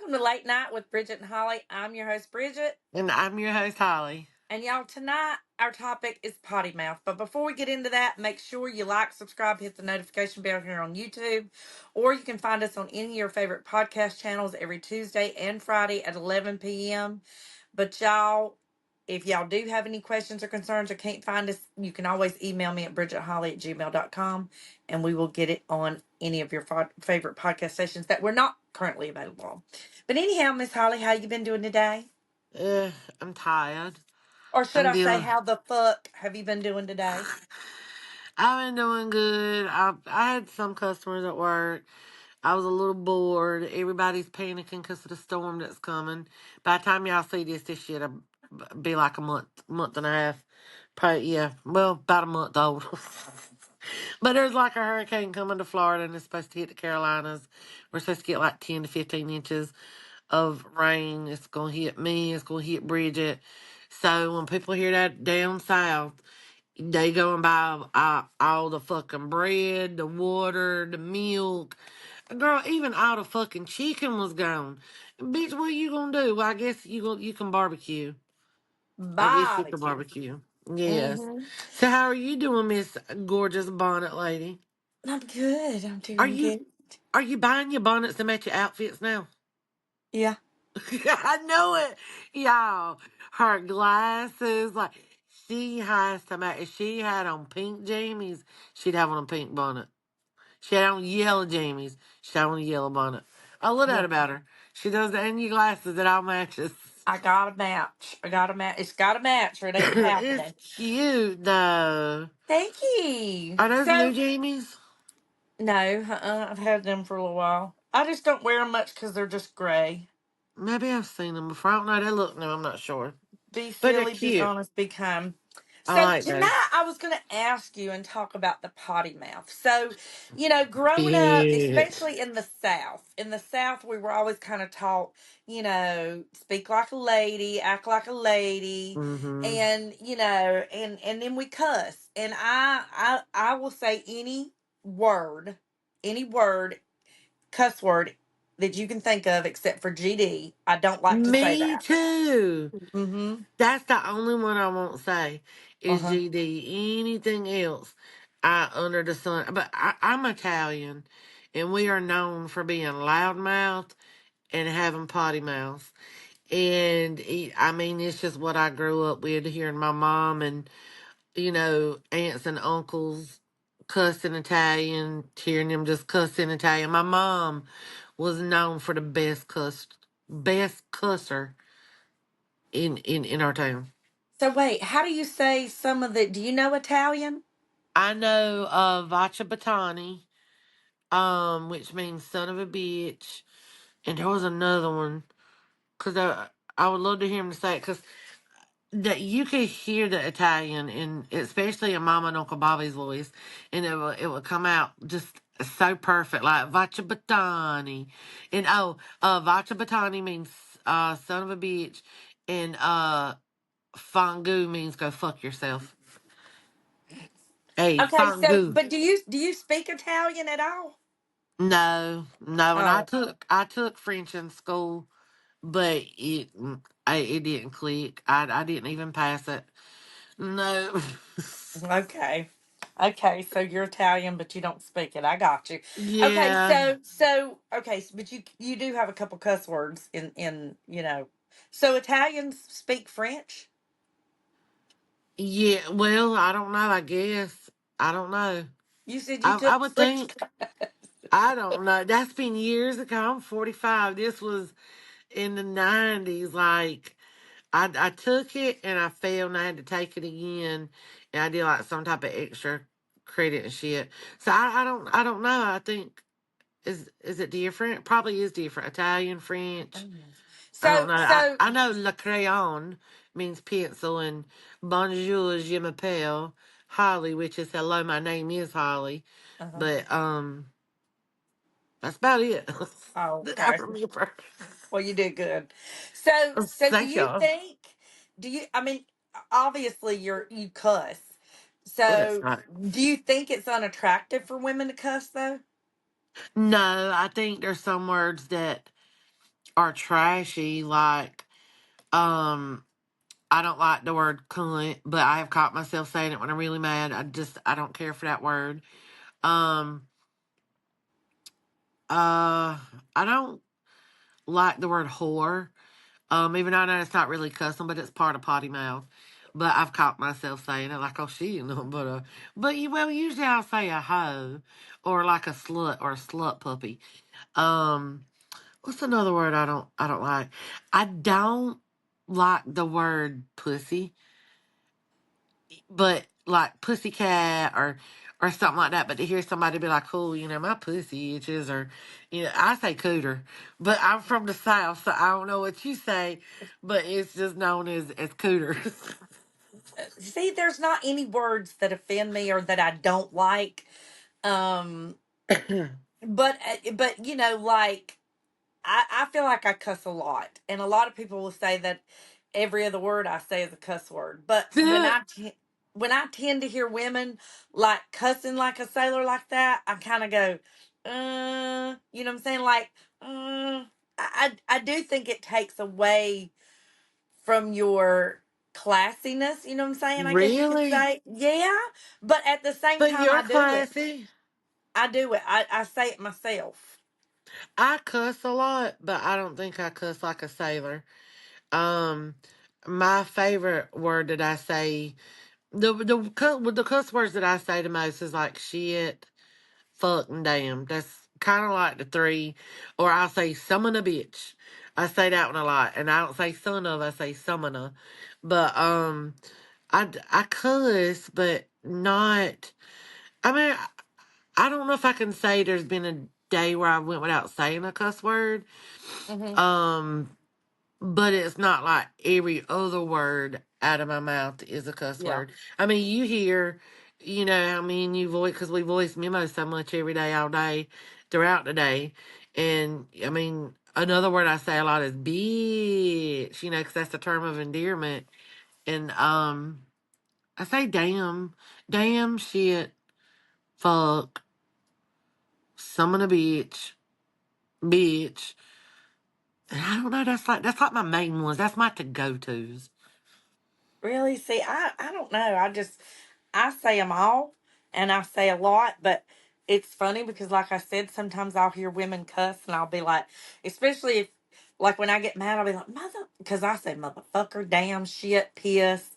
Welcome to Late Night with Bridget and Holly. I'm your host, Bridget. And I'm your host, Holly. And y'all, tonight our topic is potty mouth. But before we get into that, make sure you like, subscribe, hit the notification bell here on YouTube. Or you can find us on any of your favorite podcast channels every Tuesday and Friday at 11 p.m. But y'all, if y'all do have any questions or concerns or can't find us, you can always email me at bridgetholly@gmail.com and we will get it on any of your favorite podcast stations that we're not currently available on. But anyhow, Miss Holly, how you been doing today? Uh, I'm tired. Or should I'm I say, dealing. how the fuck have you been doing today? I've been doing good. I had some customers at work. I was a little bored. Everybody's panicking because of the storm that's coming. By the time y'all see this shit'll be like a month and a half. Probably, yeah. Well, about a month old. But there's like a hurricane coming to Florida and it's supposed to hit the Carolinas. We're supposed to get like 10 to 15 inches of rain. It's going to hit me. It's going to hit Bridget. So when people hear that down south, they go and buy all the fucking bread, the water, the milk. Girl, even all the fucking chicken was gone. Bitch, what you gonna do? Well, I guess you can barbecue. I guess you can Barbecue. barbecue. Yes. Mm-hmm. So how are you doing, Miss Gorgeous Bonnet Lady? I'm good. I'm Are doing you good. are you buying your bonnets to match your outfits now? Yeah. I know it, y'all. Her glasses, like she has to match. If she had on pink jammies, she'd have on a pink bonnet. She had on yellow jammies, she'd have on a yellow bonnet. I love that Well, about her. She does the any glasses that all matches. I got a match. I got a match. It's got a match or it ain't It's happening. cute though. Thank you. Are those new So, jammies? no, I've had them for a little while. I just don't wear them much because they're just gray. Maybe I've seen them before. I don't know. They look new. I'm not sure, Be but they're silly, be cute. honest, be kind. I So like those. tonight I was going to ask you and talk about the potty mouth. So, growing up, Bitch. especially in the South, we were always kind of taught, speak like a lady, act like a lady, Mm-hmm. and and then we cuss. And I will say word, any word, cuss word that you can think of except for GD. I don't like to say Me that. too. Mm-hmm. That's the only one I won't say is Uh-huh. GD. Anything else, I under the sun. But I'm Italian, and we are known for being loudmouth and having potty mouths. And I mean, it's just what I grew up with, hearing my mom and aunts and uncles cussing Italian, hearing them just cussing Italian. My mom was known for the best cusser in our town. So wait, how do you say some of the? Do you know Italian? I know Vacha Batani, which means son of a bitch, and there was another one because I would love to hear him say it because that you could hear the Italian and especially in Mama and Uncle Bobby's voice, and it would come out just so perfect, like Vacha Batani, and Vacha Batani means son of a bitch, and Fangu means go fuck yourself. Hey, Okay, so Fangu. but do you speak Italian at all? No, no, and I Oh, took I took French in school, but it didn't click. I didn't even pass it. No. okay. Okay, so you're Italian, but you don't speak it. I got you. Okay, Yeah, so but you do have a couple cuss words in. So Italians speak French. yeah. Well, I don't know. I guess I don't know. You said you I took would French. think I don't know. That's been years ago. I'm 45. This was in the 90s. Like I took it and I failed and I had to take it again and I did like some type of extra credit and shit. So I don't know. I think is it different? Probably is different. Italian, French. I don't So know. I, so I know le crayon means pencil and bonjour je m'appelle Holly, which is hello, my name is Holly. uh But that's about it oh, that I okay. remember. Well, you did good. So do Thank you y'all. think? Do you? I mean, obviously you cuss. Well, that's So right. do you think it's unattractive for women to cuss though? No, I think there's some words that are trashy. Like, um, I don't like the word cunt, but I have caught myself saying it when I'm really mad. I don't care for that word. Um, I don't like the word whore. Even though I know it's not really cussing, but it's part of potty mouth. But I've caught myself saying it like, oh, she, you know, but usually I'll say a hoe or like a slut or a slut puppy. Um, what's another word I don't like? I don't like the word pussy, but like pussycat or something like that. But to hear somebody be like, "Oh, you know, my pussy itches," or I say cooter, but I'm from the South, so I don't know what you say, but it's just known as cooter. See, there's not any words that offend me or that I don't like. Um, but like I feel like I cuss a lot, and a lot of people will say that every other word I say is a cuss word. But when I tend to hear women like cussing like a sailor like that, I kind of go, you know what I'm saying? Like, I do think it takes away from your classiness. You know what I'm saying? I guess you could Really? say, yeah. But at the same But time, you're I do it. classy. I do it. I say it myself. I cuss a lot, but I don't think I cuss like a sailor. Um, my favorite word that I say, the cuss words that I say the most is like shit, fuck, and damn. That's kind of like the three. Or I'll say summon a bitch. I say that one a lot, and I don't say son of. I say summon a. But I cuss, but not. I mean, I don't know if I can say there's been a day where I went without saying a cuss word. Hmm. Um, but it's not like every other word out of my mouth is a cuss Yeah. word. I mean, you hear, I mean, you voice, because we voice memos so much every day, all day, throughout the day. And I mean, another word I say a lot is bitch, because that's a term of endearment. And I say damn, shit, fuck, summon a bitch. And I don't know, that's like my main ones. That's my to go tos. Really? See, I don't know. I say them all, and I say a lot, but it's funny because, like I said, sometimes I'll hear women cuss, and I'll be like, especially if, like, when I get mad, I'll be like, because I say motherfucker, damn, shit, piss,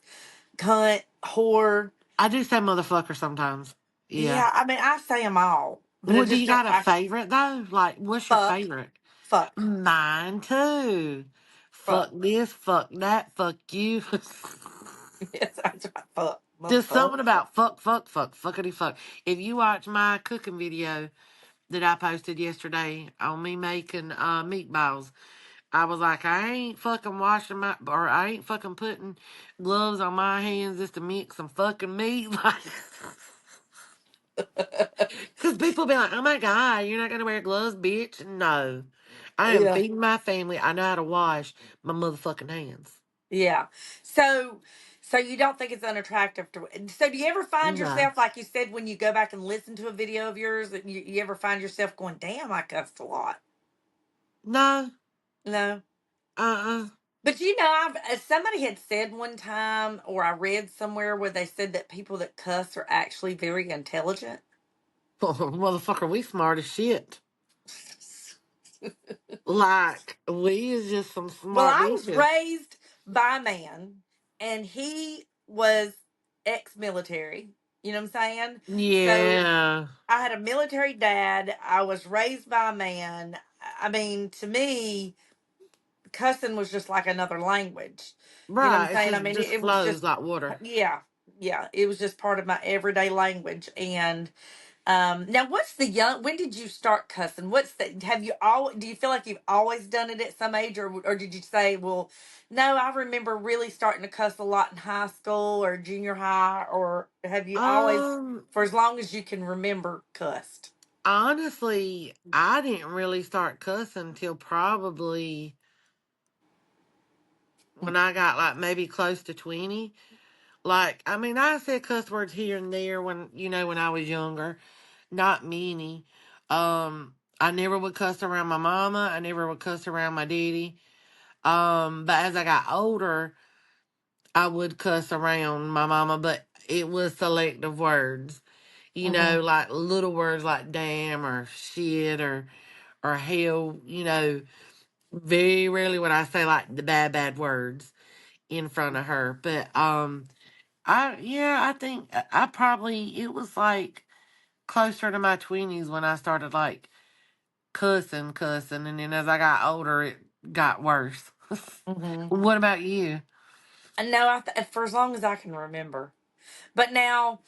cunt, whore. I do say motherfucker sometimes. Yeah. Yeah, I mean, I say them all, but I Well, do just you don't. got a I favorite though? Like, what's your fuck, favorite? fuck, Mine too. Fuck fuck. this, fuck that, fuck you. Yes, that's right. Fuck, There's motherfucker. something about fuckity fuck. If you watch my cooking video that I posted yesterday on me making meatballs, I was like, I ain't fucking washing or I ain't fucking putting gloves on my hands just to mix some fucking meat. Like, because people be like, oh my God, you're not going to wear gloves, bitch. No. I am Yeah. feeding my family. I know how to wash my motherfucking hands. Yeah. So so you don't think it's unattractive to so do you ever find No. yourself like you said when you go back and listen to a video of yours that you ever find yourself going, damn, I cussed a lot? No. No. Uh-uh. But I've somebody had said one time or I read somewhere where they said that people that cuss are actually very intelligent. Motherfucker, we smart as shit. Like, we is just some Well, smart I was bitches. raised by a man and he was ex-military. You know what I'm saying? So Yeah. I had a military dad. I was raised by a man. I mean, to me, cussing was just like another language. You know what I'm Right. It saying? I just, mean, just it was flows just, like water. yeah, yeah. It was just part of my everyday language. And now, what's the young? When did you start cussing? What's the? Have you all? Do you feel like you've always done it at some age, or did you say, well, no, I remember really starting to cuss a lot in high school or junior high, or have you always, Um, for as long as you can remember, cussed? honestly, I didn't really start cussing until probably when I got like maybe close to 20. Like, I mean, I said cuss words here and there when I was younger, not many. I never would cuss around my mama. I never would cuss around my daddy. But as I got older, I would cuss around my mama, but it was selective words. Mm-hmm. Like little words like damn or shit or hell. Very rarely would I say like the bad words in front of her. But I think I probably it was like closer to my 20s when I started like cussing, and then as I got older, it got worse. Mm-hmm. What about you? And no, for as long as I can remember. But now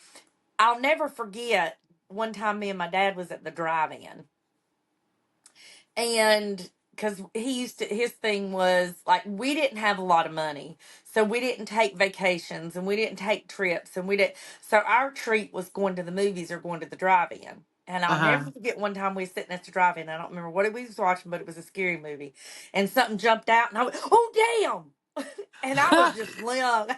I'll never forget one time me and my dad was at the drive-in, and because he used to, his thing was like we didn't have a lot of money, so we didn't take vacations and we didn't take trips and we didn't. So our treat was going to the movies or going to the drive-in. And Uh I'll huh. never forget one time we was sitting at the drive-in. I don't remember what we was watching, but it was a scary movie, and something jumped out, and I went, "Oh damn!" And I was just young.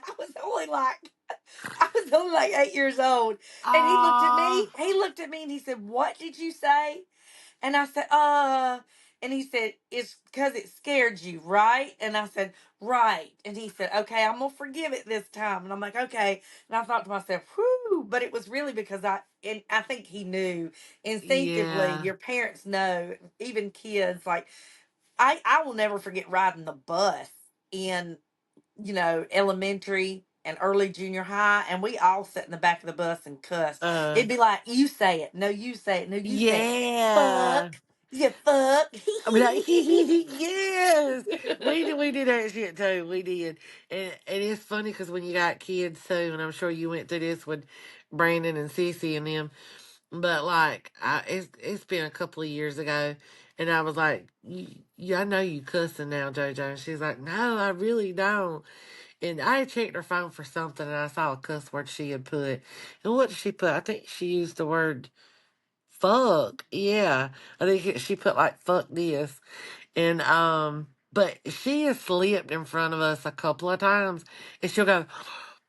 I was only like 8 years old. And he looked at Ah, me. He looked at me and he said, "What did you say?" And I said, and he said, "It's because it scared you, right?" And I said, "Right." And he said, "Okay, I'm going to forgive it this time." And I'm like, "Okay." And I thought to myself, whew, but it was really because and I think he knew instinctively, yeah. your parents know, even kids, like, I will never forget riding the bus in elementary and early junior high, and we all sat in the back of the bus and cussed. Uh, It'd be like, "You say it, no, you say it, no, you say it, yeah. fuck, you fuck." I mean, like, yes, we did that shit too. We did, and it's funny because when you got kids too, and I'm sure you went through this with Brandon and Cece and them. But like, it's been a couple of years ago, and I was like, I know you cussing now, JoJo." And she's like, "No, I really don't." And I had checked her phone for something, and I saw a cuss word she had put. And what did she put? I think she used the word fuck. Yeah, I think she put like fuck this. And but she has slipped in front of us a couple of times, and she'll go,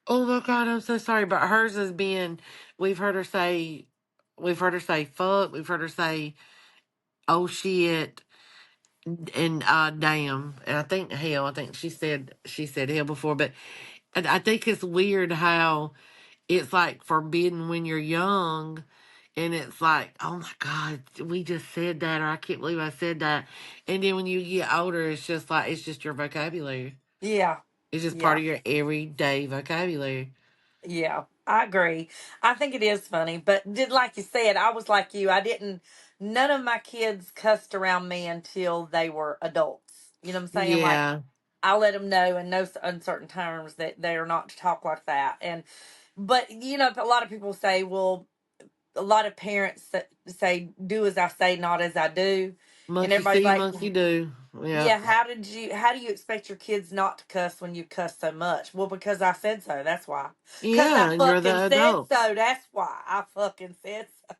"Oh my God, I'm so sorry." But hers has been, we've heard her say, we've heard her say fuck, we've heard her say oh shit, and damn, and I think hell. I think she said hell before, but and I think it's weird how it's like forbidden when you're young. And it's like, oh my God, we just said that, or I can't believe I said that. And then when you get older, it's just like, it's just your vocabulary. Yeah, It's just part yeah, of your everyday vocabulary. yeah. I agree. I think it is funny, but did like you said, I was like you. I didn't. None of my kids cussed around me until they were adults. You know what I'm saying? Like, Yeah, I let them know in no uncertain terms that they are not to talk like that. And but a lot of people say, well, a lot of parents say, "Do as I say, not as I do," and monkey everybody's see, like, monkey do. Yeah. "Yeah, how do you expect your kids not to cuss when you cuss so much?" Well, because I said so. That's why. Because I Yeah, and you're fucking the said adult. so. That's why I fucking said so.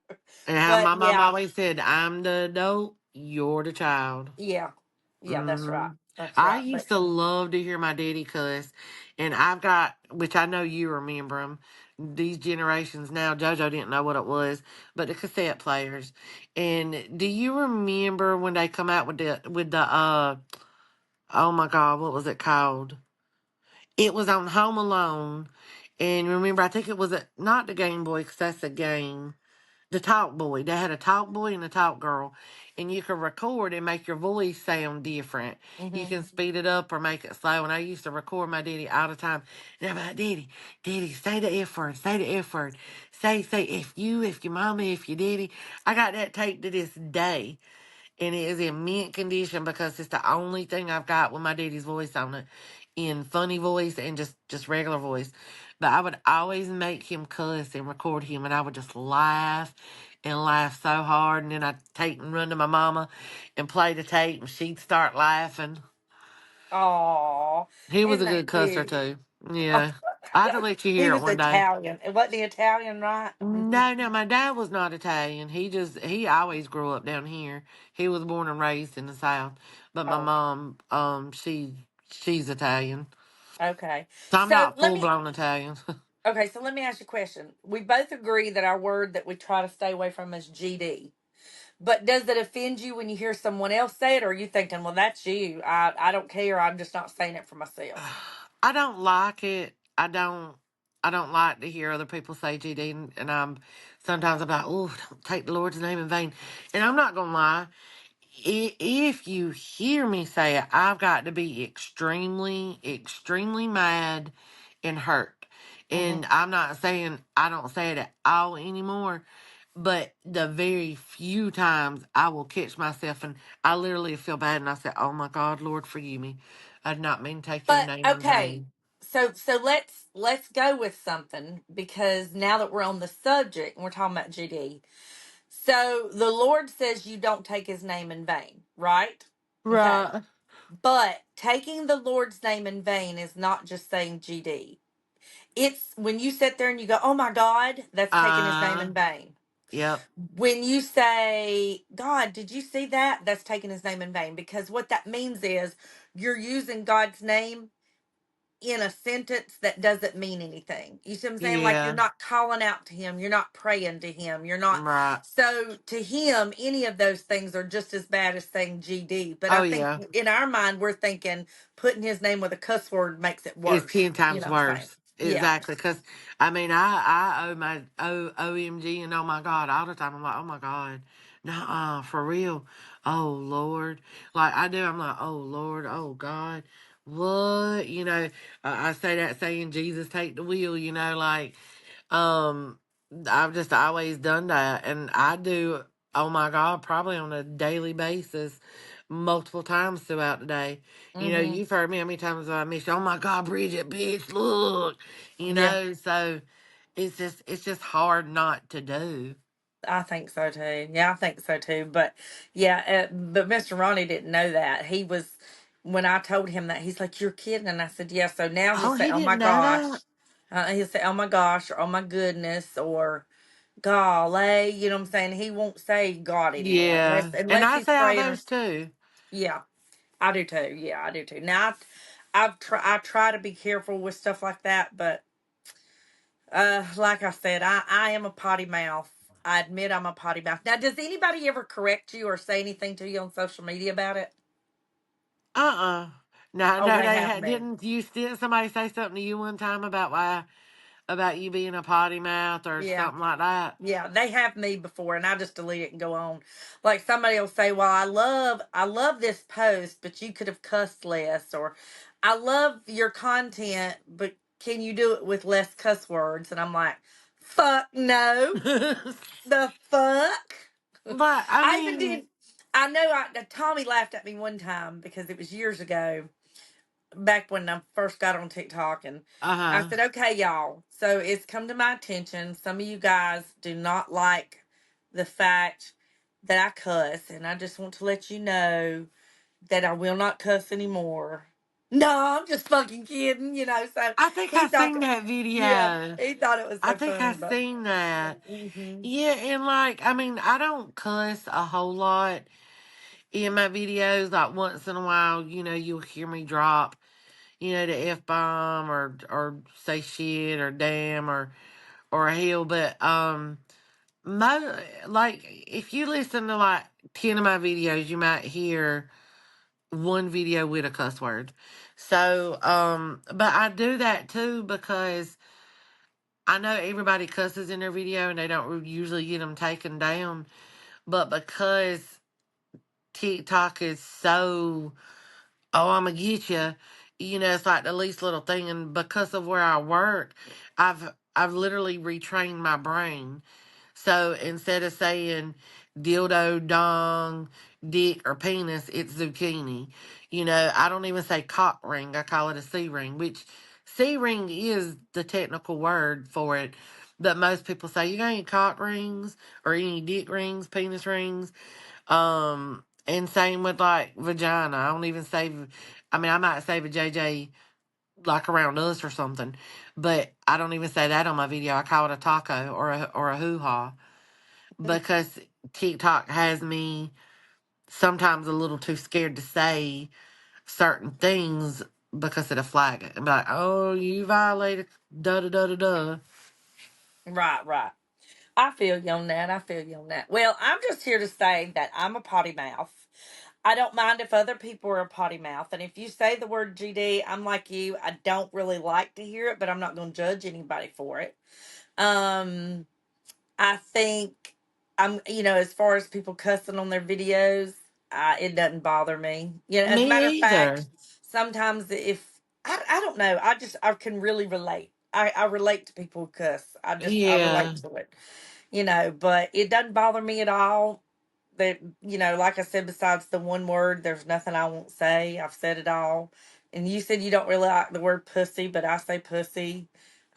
And how But my mom yeah, always said, I'm the adult, you're the child. yeah, yeah. That's right. Hmm. That's I right. But used to love to hear my daddy cuss, and I've got, which I know you remember them. These generations now, JoJo didn't know what it was, but the cassette players. And do you remember when they come out with the oh my God, what was it called? It was on Home Alone, and remember, I think it was not the Game Boy, because that's a game. The Talk Boy. They had a Talk Boy and a Talk Girl, and you could record and make your voice sound different. You hmm can speed it up or make it slow. And I used to record my daddy all the time. And I'm like, Daddy, say the F word, say the F word, say if your mama, if your daddy. I got that tape to this day, and it is in mint condition because it's the only thing I've got with my daddy's voice on it, in funny voice and just regular voice. But I would always make him cuss and record him, and I would just laugh and laugh so hard, and then I'd take and run to my mama and play the tape, and she'd start laughing. Oh, He was isn't a good that cusser cute? too. Yeah, I have to let you He hear it was one day. Italian. It wasn't the Italian, right? No, no, my dad was not Italian. He always grew up down here. He was born and raised in the South. But my Oh, mom, she's Italian. okay. So I'm So not full blown Italian. let me ask you a question. We both agree that our word that we try to stay away from is GD. But does it offend you when you hear someone else say it, or are you thinking, well, that's you? I don't care. I'm just not saying it for myself. I don't like it. I don't like to hear other people say GD, and sometimes I'm like, oh, don't take the Lord's name in vain. And I'm not gonna lie, if you hear me say it, I've got to be extremely, extremely mad and hurt. Hmm. And I'm not saying I don't say it at all anymore, but the very few times I will catch myself and I literally feel bad and I say, oh my God, Lord, forgive me. I did not mean to take your But name in okay, vain. so let's go with something, because now that we're on the subject and we're talking about GD, so the Lord says you don't take His name in vain, right? Okay, Right. but taking the Lord's name in vain is not just saying GD. It's when you sit there and you go, "Oh my God," that's taking His name Uh, in vain. yep. When you say, "God, did you see that?" That's taking His name in vain, because what that means is you're using God's name in a sentence that doesn't mean anything. You see what I'm saying? Like, you're Yeah. not calling out to him, you're not praying to him, you're not. Right. So to him, any of those things are just as bad as saying GD. But I Oh, think yeah. in our mind, we're thinking putting his name with a cuss word makes it It's worse. 10 You times know what I'm saying? worse. Yeah. Exactly. Because, I mean, I owe my OMG and oh my God all the time. I'm like, oh my God. Nuh-uh, for real. Oh, Lord. Like, I do. I'm like, oh, Lord. Oh, God. What? I say that saying, Jesus, take the wheel, like, um, I've just always done that. And I do, oh my God, probably on a daily basis, multiple times throughout the day. Mm-hmm. You've heard me how many times I miss you. Oh my God, Bridget, bitch, look. Yeah, So it's just hard not to do. I think so too. Yeah, I think so too. But yeah, but Mr. Ronnie didn't know that. He was, when I told him that, he's like, "You're kidding." And I said, "Yeah." So now he'll Oh, say, he "Oh my didn't know that? gosh." He'll say, "Oh my gosh," or "Oh my goodness," or "Golly." You know what I'm saying? He won't say God anymore Yeah. And unless I he's say all praying or. those too. Yeah, I do too. Yeah, I do too. Now I try to be careful with stuff like that, but like I said, I am a potty mouth. I admit I'm a potty mouth. Now, does anybody ever correct you or say anything to you on social media about it? Uh-uh. No, Oh, no, they they have me. didn't somebody say something to you one time about you being a potty mouth or Yeah. something like that? Yeah, they have me before, and I just delete it and go on. Like, somebody will say, "Well, I love this post, but you could have cussed less," or "I love your content, but can you do it with less cuss words?" And I'm like, "Fuck no, the fuck." But I I even mean, did. I know. Tommy laughed at me one time because it was years ago, back when I first got on TikTok, and I uh-huh. said, "Okay, y'all. So it's come to my attention. Some of you guys do not like the fact that I cuss, and I just want to let you know that I will not cuss anymore." No, I'm just fucking kidding, So I think he I thought, seen that yeah, video. he thought it was I so think I funny, but. seen that. Hmm. Yeah, and like, I mean, I don't cuss a whole lot in my videos. Like once in a while, you'll hear me drop, the F bomb or say shit or damn or hell. But like if you listen to like 10 of my videos, you might hear one video with a cuss word. So, but I do that too because I know everybody cusses in their video and they don't usually get them taken down. But because TikTok is so, oh, I'm gonna get you, it's like the least little thing. And because of where I work, I've literally retrained my brain. So instead of saying dildo, dong, dick, or penis, it's zucchini. I don't even say cock ring. I call it a C ring, which C ring is the technical word for it. But most people say, you got any cock rings or any dick rings, penis rings? And same with like vagina. I don't even say, I mean, I might say a JJ like around us or something, but I don't even say that on my video. I call it a taco or a hoo ha because TikTok has me sometimes a little too scared to say certain things because it'll flag it and be like, oh, you violated da da da da da. Right, right. I feel you on that. I feel you on that. Well, I'm just here to say that I'm a potty mouth. I don't mind if other people are a potty mouth. And if you say the word GD, I'm like you. I don't really like to hear it, but I'm not going to judge anybody for it. Um, I think as far as people cussing on their videos, it doesn't bother me. As a matter of Me fact, either. sometimes if I don't know, I can really relate. I relate to people who cuss. I relate Yeah. to it. But it doesn't bother me at all. That like I said, besides the one word, there's nothing I won't say. I've said it all. And you said you don't really like the word pussy, but I say pussy.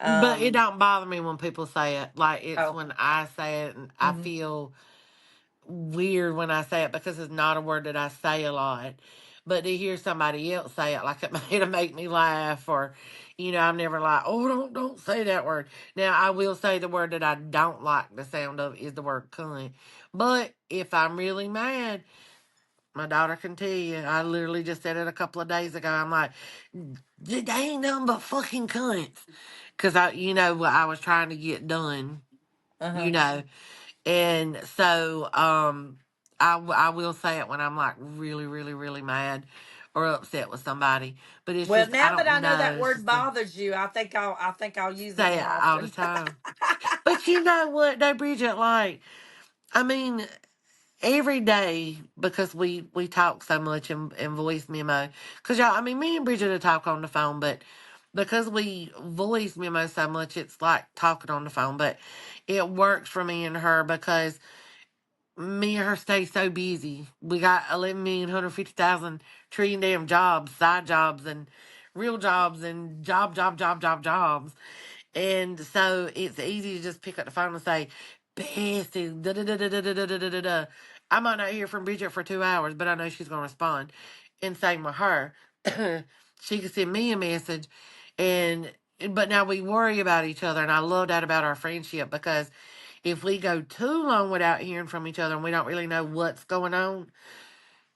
But it Um, don't bother me when people say it. Like it's oh, when I say it and I hmm feel weird when I say it because it's not a word that I say a lot. But to hear somebody else say it, like it'll make me laugh, or I'm never like, oh, don't say that word. Now I will say the word that I don't like the sound of is the word cunt. But if I'm really mad, my daughter can tell you, I literally just said it a couple of days ago. I'm like, they ain't nothing but fucking cunts. Cause what I was trying to get done, you uh-huh. know. And so, I will say it when I'm like really, really, really mad or upset with somebody. But it's Well, just, I now that don't I know that know. It's word just to bothers you, I think I'll use it say more it all the often. time. But you know what, though, Bridget, like, I mean, every day, because we talk so much and voice memo, because y'all, I mean, me and Bridget will talk on the phone, but because we voice memo so much, it's like talking on the phone. But it works for me and her because me and her stay so busy. We got 11,150,000 trillion damn jobs, side jobs, and real jobs, and jobs. And so it's easy to just pick up the phone and say, Bessie, da da da da da da da da da da. Da." I might not hear from Bridget for 2 hours, but I know she's gonna respond. And same with her. She can send me a message, and but now we worry about each other, and I love that about our friendship because if we go too long without hearing from each other and we don't really know what's going on,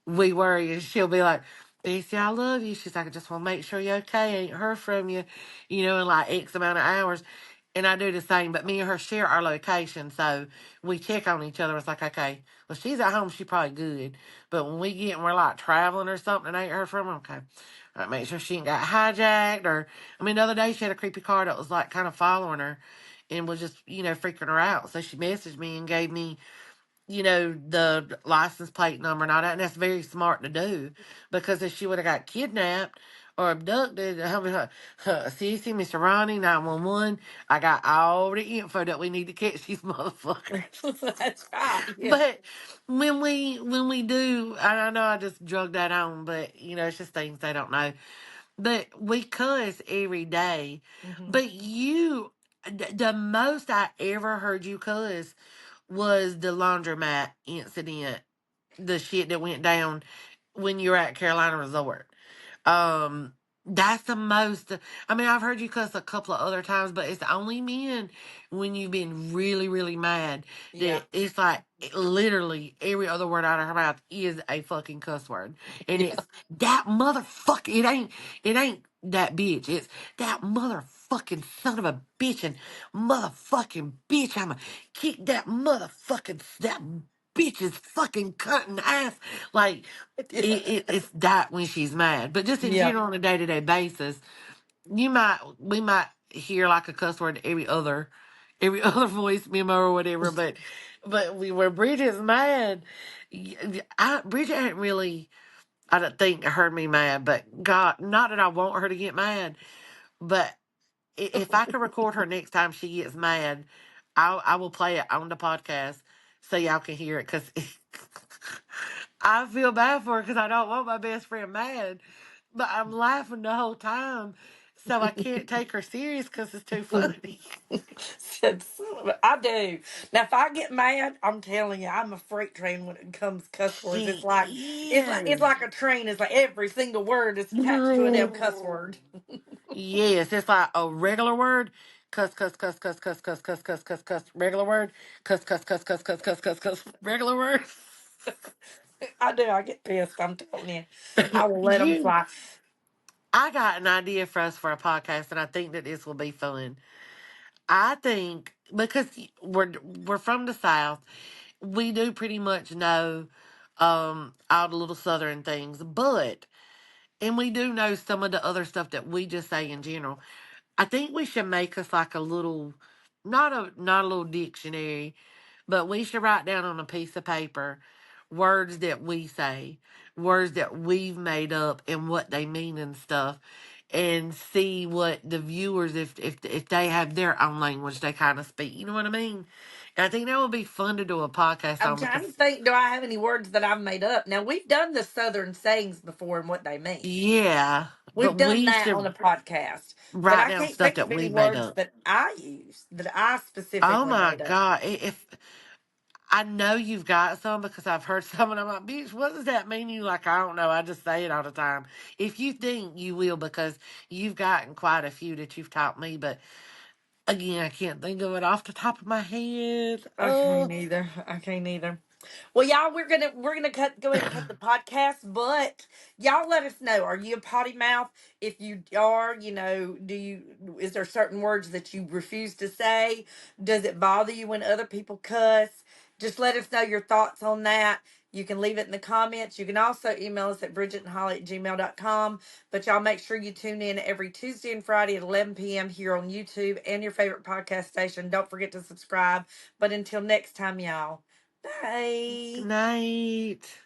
we worry. And she'll be like, Bessie, I love you. She's like, I just want to make sure you're okay. I ain't heard from you, in like X amount of hours. And I do the same, but me and her share our location, so we check on each other. It's like, okay, well, she's at home, she probably good. But when we get and we're like traveling or something and I ain't heard from her, okay, all right, make sure she ain't got hijacked. Or, I mean, the other day she had a creepy car that was like kind of following her and was just, freaking her out. So she messaged me and gave me the license plate number and all that. And that's very smart to do because if she would have got kidnapped or abducted, Sissy, Mr. Ronnie, 911, I got all the info that we need to catch these motherfuckers. That's right. Yeah. But when we do, and I know I just drug that on, but it's just things they don't know. But we cuss every day. hmm But the most I ever heard you cuss was the laundromat incident, the shit that went down when you were at Carolina Resort. Um, that's the most. I mean, I've heard you cuss a couple of other times, but it's only men when you've been really, really mad Yeah. that it's like literally every other word out of her mouth is a fucking cuss word, and Yeah. it's that motherfucker. It ain't that bitch. It's that motherfucking son of a bitch and motherfucking bitch. I'ma kick that bitch's fucking cutting ass. Like it's that when she's mad. But just in Yeah. general on a day to day basis, we might hear like a cuss word every other voice memo or whatever. But where Bridget's mad, Bridget hadn't really, I don't think, heard me mad. But God, not that I want her to get mad, but if I can record her next time she gets mad, I will play it on the podcast so y'all can hear it because I feel bad for her because I don't want my best friend mad, but I'm laughing the whole time, so I can't take her serious because it's too funny. Said son of I do. Now, if I get mad, I'm telling you, I'm a freight train when it comes to cuss words. It's She like it's like it's is. like a train. It's like every single word is attached to a damn cuss word. Yes, it's like a regular word. Cuss, cuss, cuss, cuss, cuss, cuss, cuss, cuss, cuss, cuss. Regular word. Cuss, cuss, cuss, cuss, cuss, cuss, cuss, cuss. Regular word. I do. I get pissed. I'm telling you, I will let them you fly. I got an idea for us for a podcast, and I think that this will be fun. I think because we're from the South, we do pretty much know all the little Southern things, but and we do know some of the other stuff that we just say in general. I think we should make us like a little, not a little dictionary, but we should write down on a piece of paper words that we say, words that we've made up and what they mean and stuff, and see what the viewers, if they have their own language they kind of speak. You know what I mean? And I think that would be fun to do a podcast I'm on trying to because think, do I have any words that I've made up? Now, we've done the Southern sayings before and what they mean. yeah, We've but done we that on should a podcast. But write I down can't stuff think that of any we've made words up. that I use, that I Oh specifically my made up. God. If I know you've got some because I've heard some and I'm like, bitch, what does that mean? You like, I don't know. I just say it all the time. If you think you will, because you've gotten quite a few that you've taught me, but again, I can't think of it off the top of my head. I can't Oh, either. I can't either. Well, y'all, we're gonna go ahead and cut the podcast, but y'all let us know. Are you a potty mouth? If you are, is there certain words that you refuse to say? Does it bother you when other people cuss? Just let us know your thoughts on that. You can leave it in the comments. You can also email us at bridgetandholly@gmail.com. But y'all make sure you tune in every Tuesday and Friday at 11 p.m. here on YouTube and your favorite podcast station. Don't forget to subscribe. But until next time, y'all. good Bye. night.